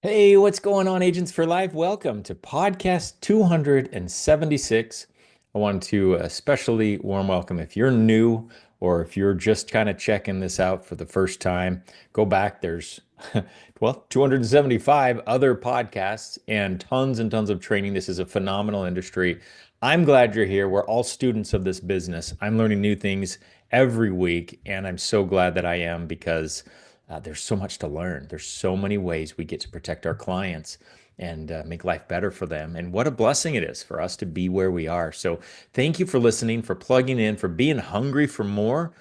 Hey, what's going on, Agents for Life? Welcome to podcast 276. I want to especially warm welcome if you're new or if you're just kind of checking this out for the first time. Go back. There's, well, 275 other podcasts and tons of training. This is a phenomenal industry. I'm glad you're here. We're all students of this business. I'm learning new things every week, and I'm so glad that I am because there's so much to learn. There's so many ways we get to protect our clients and make life better for them. And what a blessing it is for us to be where we are. So, thank you for listening, for plugging in, for being hungry for more.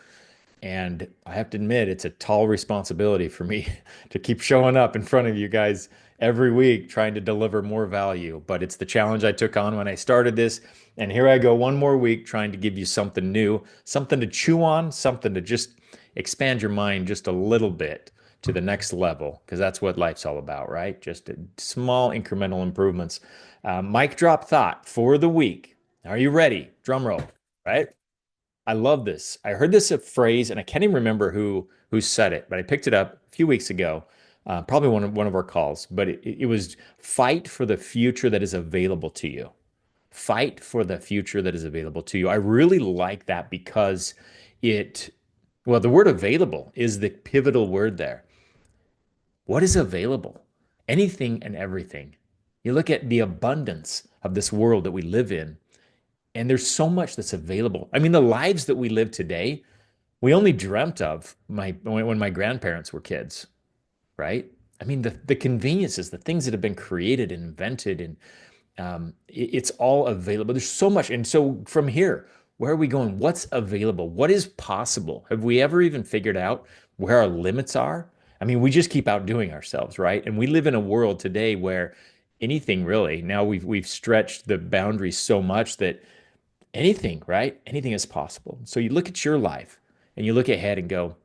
And I have to admit, it's a tall responsibility for me to keep showing up in front of you guys every week trying to deliver more value. But it's the challenge I took on when I started this. And here I go, one more week trying to give you something new, something to chew on, something to just expand your mind just a little bit to the next level, because that's what life's all about, right? Just small incremental improvements. Mic drop thought for the week. Are you ready? Drum roll, right? I love this. I heard this phrase, and I can't even remember who said it, but I picked it up a few weeks ago, probably one of our calls. But it was fight for the future that is available to you. Fight for the future that is available to you. I really like that because it, well, the word available is the pivotal word there. What is available? Anything and everything. You look at the abundance of this world that we live in, and there's so much that's available. I mean, the lives that we live today, we only dreamt of when my grandparents were kids, right? I mean, the conveniences, the things that have been created and invented, and it's all available. There's so much. And so from here, where are we going? What's available? What is possible? Have we ever even figured out where our limits are? I mean, we just keep outdoing ourselves, right? And we live in a world today where anything really, now we've stretched the boundaries so much that anything, right? Anything is possible. So you look at your life and you look ahead and go,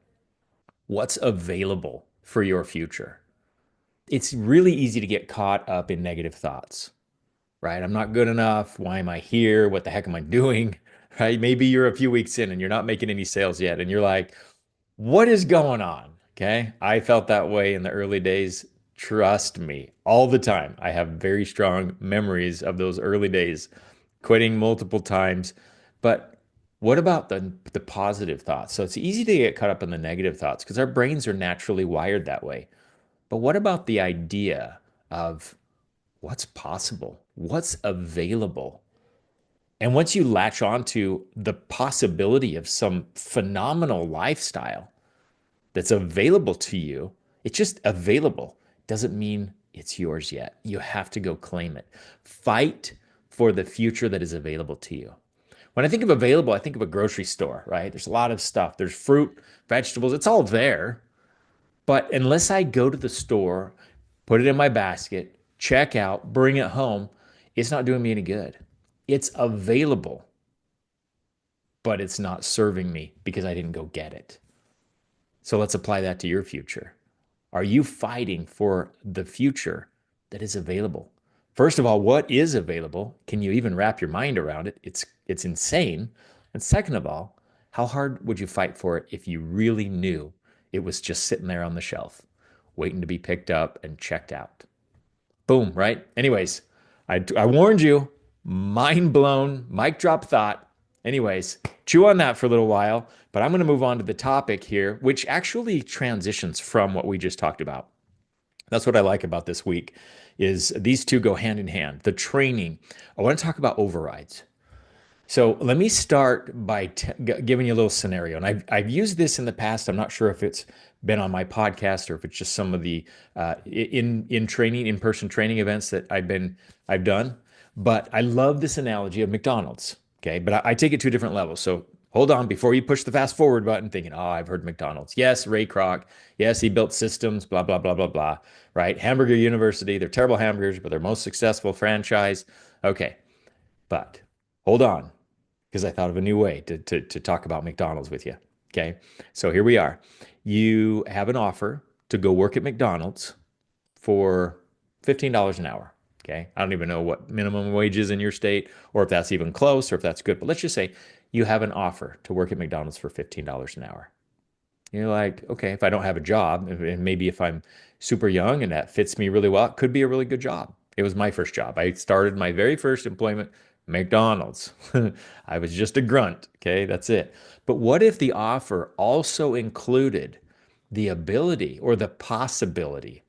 what's available for your future? It's really easy to get caught up in negative thoughts, right? I'm not good enough. Why am I here? What the heck am I doing? Right? Maybe you're a few weeks in and you're not making any sales yet. And you're like, what is going on? Okay. I felt that way in the early days. Trust me, all the time. I have very strong memories of those early days, quitting multiple times. But what about the positive thoughts? So it's easy to get caught up in the negative thoughts because our brains are naturally wired that way. But what about the idea of what's possible? What's available? And once you latch onto the possibility of some phenomenal lifestyle that's available to you, it's just available. Doesn't mean it's yours yet. You have to go claim it. Fight for the future that is available to you. When I think of available, I think of a grocery store, right? There's a lot of stuff. There's fruit, vegetables, it's all there. But unless I go to the store, put it in my basket, check out, bring it home, it's not doing me any good. It's available, but it's not serving me because I didn't go get it. So let's apply that to your future. Are you fighting for the future that is available? First of all, what is available? Can you even wrap your mind around it? It's insane. And second of all, how hard would you fight for it if you really knew it was just sitting there on the shelf, waiting to be picked up and checked out? Boom, right? Anyways, I warned you, mind blown, mic drop thought. Anyways, chew on that for a little while, but I'm going to move on to the topic here, which actually transitions from what we just talked about. That's what I like about this week is these two go hand in hand. The training. I want to talk about overrides. So let me start by giving you a little scenario. And I've used this in the past. I'm not sure if it's been on my podcast or if it's just some of the in training, in person training events that I've done. But I love this analogy of McDonald's. Okay, but I take it to a different level. So hold on before you push the fast forward button, thinking, "Oh, I've heard McDonald's." Yes, Ray Kroc. Yes, he built systems. Blah blah blah blah blah. Right? Hamburger University. They're terrible hamburgers, but they're most successful franchise. Okay, but hold on because I thought of a new way to talk about McDonald's with you. Okay. So here we are. You have an offer to go work at McDonald's for $15 an hour. Okay. I don't even know what minimum wage is in your state or if that's even close or if that's good. But let's just say you have an offer to work at McDonald's for $15 an hour. You're like, okay, if I don't have a job, and maybe if I'm super young and that fits me really well, it could be a really good job. It was my first job. I started my very first employment, McDonald's. I was just a grunt. Okay, that's it. But what if the offer also included the ability or the possibility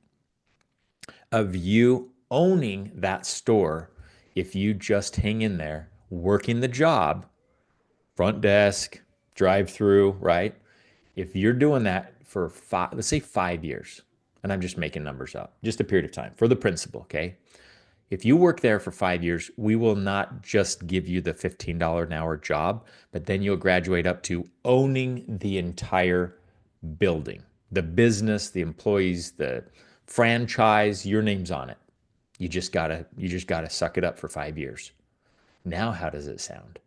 of you owning that store if you just hang in there working the job, front desk, drive through, right? If you're doing that for five, let's say 5 years, and I'm just making numbers up, just a period of time for the principal, okay? If you work there for 5 years, we will not just give you the $15 an hour job, but then you'll graduate up to owning the entire building, the business, the employees, the franchise, your name's on it. You just gotta suck it up for 5 years. Now, how does it sound?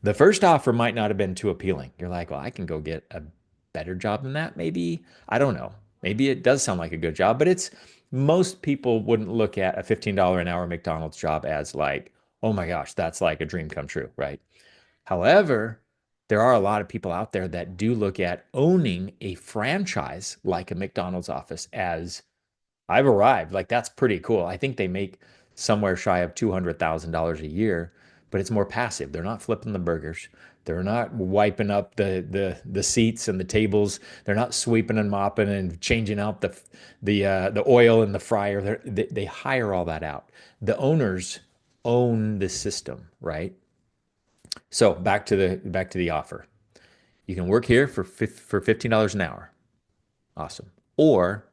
The first offer might not have been too appealing. You're like, well, I can go get a better job than that, maybe. I don't know. Maybe it does sound like a good job, but it's most people wouldn't look at a $15 an hour McDonald's job as like, oh my gosh, that's like a dream come true, right? However, there are a lot of people out there that do look at owning a franchise like a McDonald's office as I've arrived. Like that's pretty cool. I think they make somewhere shy of $200,000 a year, but it's more passive. They're not flipping the burgers. They're not wiping up the seats and the tables. They're not sweeping and mopping and changing out the oil in the fryer. They hire all that out. The owners own the system, right? So back to the offer. You can work here for $15 an hour. Awesome. Or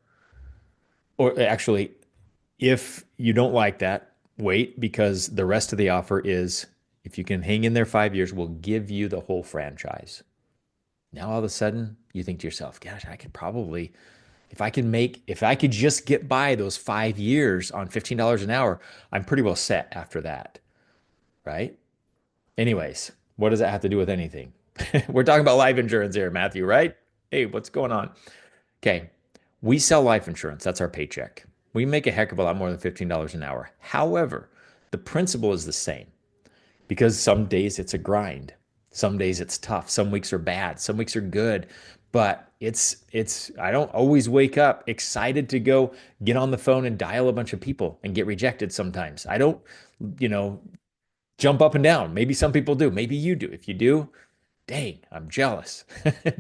actually, if you don't like that, wait because the rest of the offer is if you can hang in there 5 years, we'll give you the whole franchise. Now all of a sudden you think to yourself, gosh, I could probably, if I could just get by those 5 years on $15 an hour, I'm pretty well set after that, right? Anyways, what does that have to do with anything? We're talking about life insurance here, Matthew, right? Hey, what's going on? Okay, we sell life insurance. That's our paycheck. We make a heck of a lot more than $15 an hour. However, the principle is the same because some days it's a grind. Some days it's tough. Some weeks are bad. Some weeks are good. But I don't always wake up excited to go get on the phone and dial a bunch of people and get rejected sometimes. I don't, you know, jump up and down. Maybe some people do. Maybe you do. If you do, dang, I'm jealous.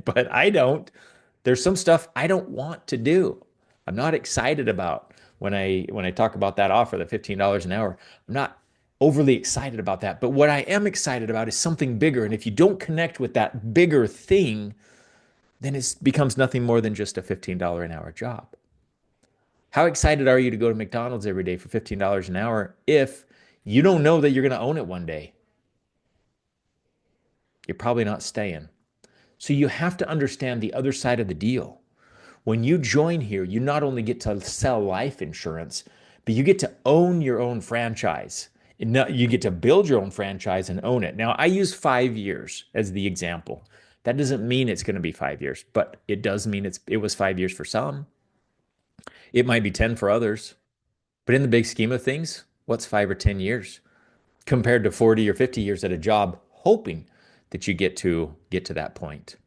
But I don't. There's some stuff I don't want to do. I'm not excited about when I talk about that offer, the $15 an hour. I'm not overly excited about that. But what I am excited about is something bigger. And if you don't connect with that bigger thing, then it becomes nothing more than just a $15 an hour job. How excited are you to go to McDonald's every day for $15 an hour if you don't know that you're going to own it one day? You're probably not staying. So you have to understand the other side of the deal. When you join here, you not only get to sell life insurance, but you get to own your own franchise. You get to build your own franchise and own it. Now, I use 5 years as the example. That doesn't mean it's going to be 5 years, but it does mean it was 5 years for some. It might be 10 for others. But in the big scheme of things, what's 5 or 10 years compared to 40 or 50 years at a job, hoping that you get to that point?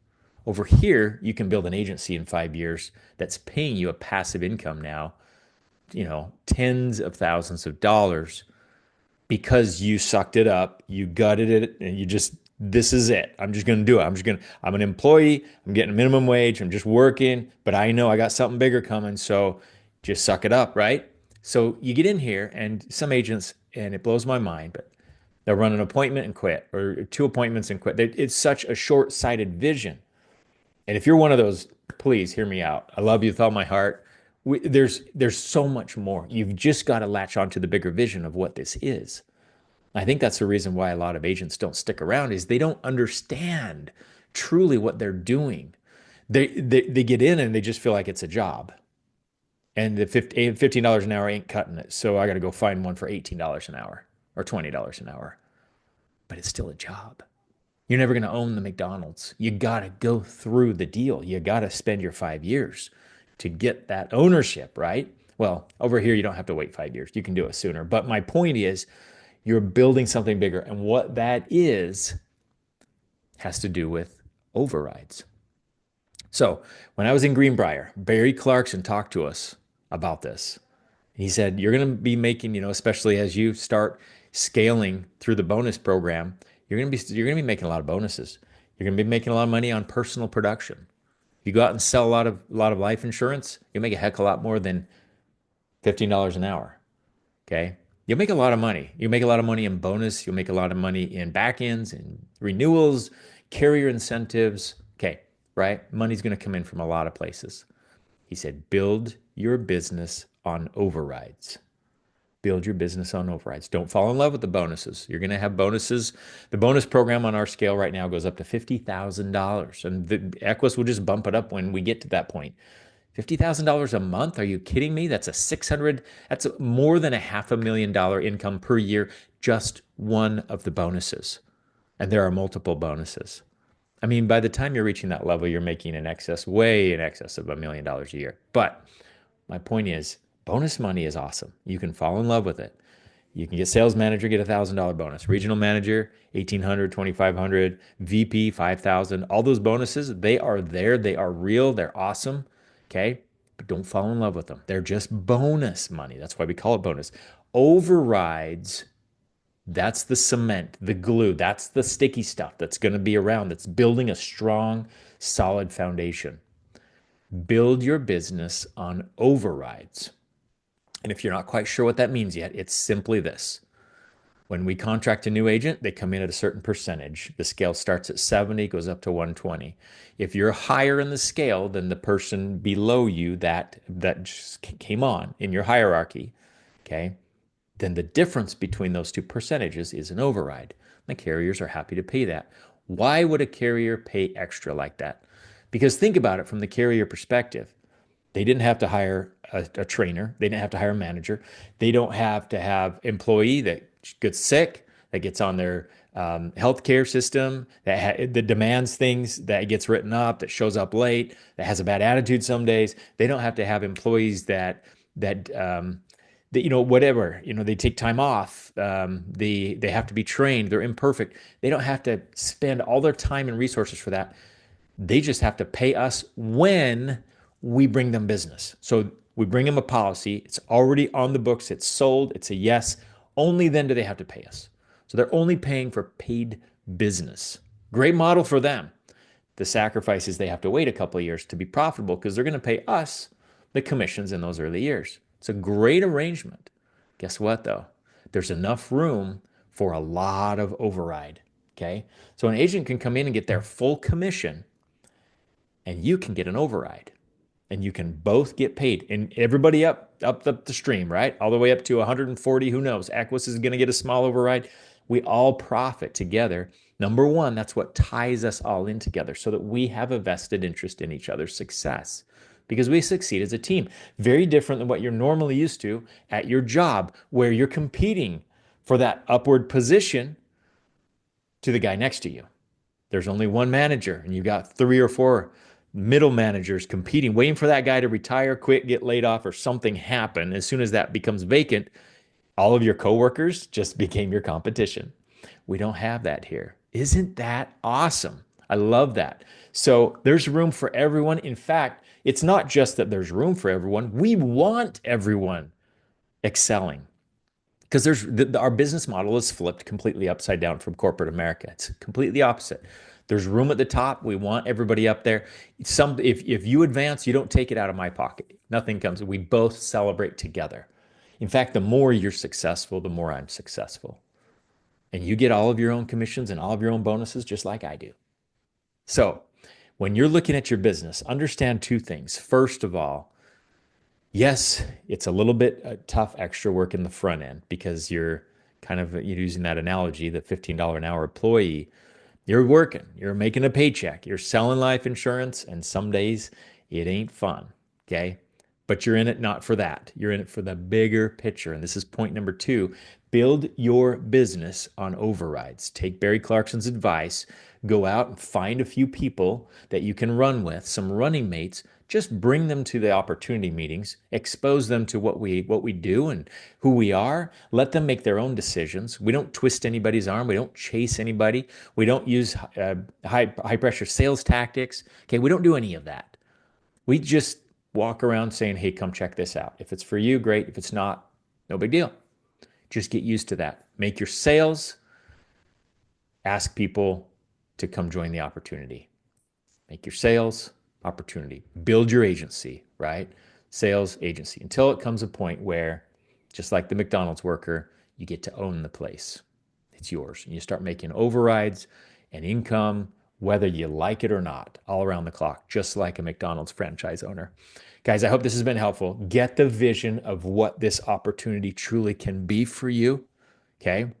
Over here, you can build an agency in 5 years that's paying you a passive income now, tens of thousands of dollars because you sucked it up, you gutted it, and this is it. I'm just going to do it. I'm an employee. I'm getting a minimum wage. I'm just working, but I know I got something bigger coming. So just suck it up, right? So you get in here and some agents, and it blows my mind, but they'll run an appointment and quit or two appointments and quit. It's such a short-sighted vision. And if you're one of those, please hear me out. I love you with all my heart. There's so much more. You've just got to latch onto the bigger vision of what this is. I think that's the reason why a lot of agents don't stick around is they don't understand truly what they're doing. They get in and they just feel like it's a job. And the $15 an hour ain't cutting it. So I got to go find one for $18 an hour or $20 an hour. But it's still a job. You're never going to own the McDonald's. You got to go through the deal. You got to spend your 5 years to get that ownership, right? Well, over here, you don't have to wait 5 years. You can do it sooner. But my point is, you're building something bigger. And what that is has to do with overrides. So when I was in Greenbrier, Barry Clarkson talked to us about this. He said, you're going to be making, especially as you start scaling through the bonus program, you're going to be making a lot of bonuses. You're going to be making a lot of money on personal production. If you go out and sell a lot of life insurance, you make a heck of a lot more than $15 an hour. Okay. You'll make a lot of money. You make a lot of money in bonus. You'll make a lot of money in back ends and renewals, carrier incentives. Okay. Right. Money's going to come in from a lot of places. He said, build your business on overrides. Build your business on overrides. Don't fall in love with the bonuses. You're going to have bonuses. The bonus program on our scale right now goes up to $50,000. And the Equus will just bump it up when we get to that point. $50,000 a month? Are you kidding me? That's more than a $500,000 income per year, just one of the bonuses. And there are multiple bonuses. I mean, by the time you're reaching that level, you're making way in excess of $1 million a year. But my point is, bonus money is awesome. You can fall in love with it. You can get sales manager, get $1,000 bonus. Regional manager, 1,800, 2,500. VP, 5,000. All those bonuses, they are there. They are real. They're awesome. Okay. But don't fall in love with them. They're just bonus money. That's why we call it bonus. Overrides, that's the cement, the glue. That's the sticky stuff that's going to be around, that's building a strong, solid foundation. Build your business on overrides. And if you're not quite sure what that means yet, it's simply this. When we contract a new agent, they come in at a certain percentage. The scale starts at 70, goes up to 120. If you're higher in the scale than the person below you that just came on in your hierarchy, okay, then the difference between those two percentages is an override. The carriers are happy to pay that. Why would a carrier pay extra like that? Because think about it from the carrier perspective. They didn't have to hire a trainer. They didn't have to hire a manager. They don't have to have employee that gets sick, that gets on their healthcare system, that demands things, that gets written up, that shows up late, that has a bad attitude some days. They don't have to have employees that whatever, they take time off. They have to be trained. They're imperfect. They don't have to spend all their time and resources for that. They just have to pay us when we bring them business. So we bring them a policy. It's already on the books. It's sold. It's a yes. Only then do they have to pay us. So they're only paying for paid business. Great model for them. The sacrifice is they have to wait a couple of years to be profitable because they're going to pay us the commissions in those early years. It's a great arrangement. Guess what, though? There's enough room for a lot of override. Okay? So an agent can come in and get their full commission, and you can get an override. And you can both get paid. And everybody up the stream, right? All the way up to 140, who knows? Equus is going to get a small override. We all profit together. Number one, that's what ties us all in together so that we have a vested interest in each other's success because we succeed as a team. Very different than what you're normally used to at your job where you're competing for that upward position to the guy next to you. There's only one manager and you got 3 or 4 middle managers competing, waiting for that guy to retire, quit, get laid off, or something happen. As soon as that becomes vacant, all of your coworkers just became your competition. We don't have that here. Isn't that awesome? I love that. So there's room for everyone. In fact, it's not just that there's room for everyone. We want everyone excelling because our business model is flipped completely upside down from corporate America. It's completely opposite. There's room at the top. We want everybody up there. If you advance, you don't take it out of my pocket. Nothing comes. We both celebrate together. In fact, the more you're successful, the more I'm successful. And you get all of your own commissions and all of your own bonuses just like I do. So when you're looking at your business, understand 2 things. First of all, yes, it's a little bit tough extra work in the front end because you're kind of using that analogy, the $15 an hour employee. You're working, you're making a paycheck, you're selling life insurance, and some days it ain't fun, okay? But you're in it not for that. You're in it for the bigger picture. And this is point number 2. Build your business on overrides. Take Barry Clarkson's advice. Go out and find a few people that you can run with, some running mates. just bring them to the opportunity meetings, expose them to what we do and who we are, let them make their own decisions. We don't twist anybody's arm, we don't chase anybody, we don't use high pressure sales tactics. Okay, we don't do any of that. We just walk around saying, hey, come check this out. If it's for you, great. If it's not, no big deal. Just get used to that. Make your sales, ask people to come join the opportunity. Make your sales, opportunity. Build your agency, right? Sales, agency, until it comes a point where, just like the McDonald's worker, you get to own the place. It's yours. And you start making overrides and income, whether you like it or not, all around the clock, just like a McDonald's franchise owner. Guys, I hope this has been helpful. Get the vision of what this opportunity truly can be for you. Okay. I'm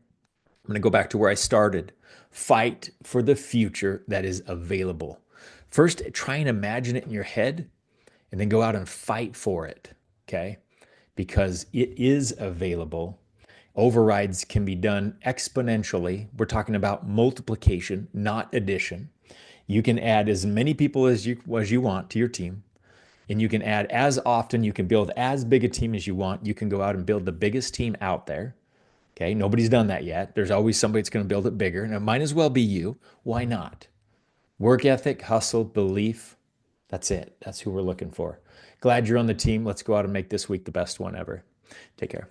going to go back to where I started. Fight for the future that is available. First, try and imagine it in your head and then go out and fight for it. Okay. Because it is available. Overrides can be done exponentially. We're talking about multiplication, not addition. You can add as many people as you want to your team, and you can add as often. You can build as big a team as you want. You can go out and build the biggest team out there. Okay, nobody's done that yet. There's always somebody that's going to build it bigger, and it might as well be you. Why not? Work ethic, hustle, belief. That's it. That's who we're looking for. Glad you're on the team. Let's go out and make this week the best one ever. Take care.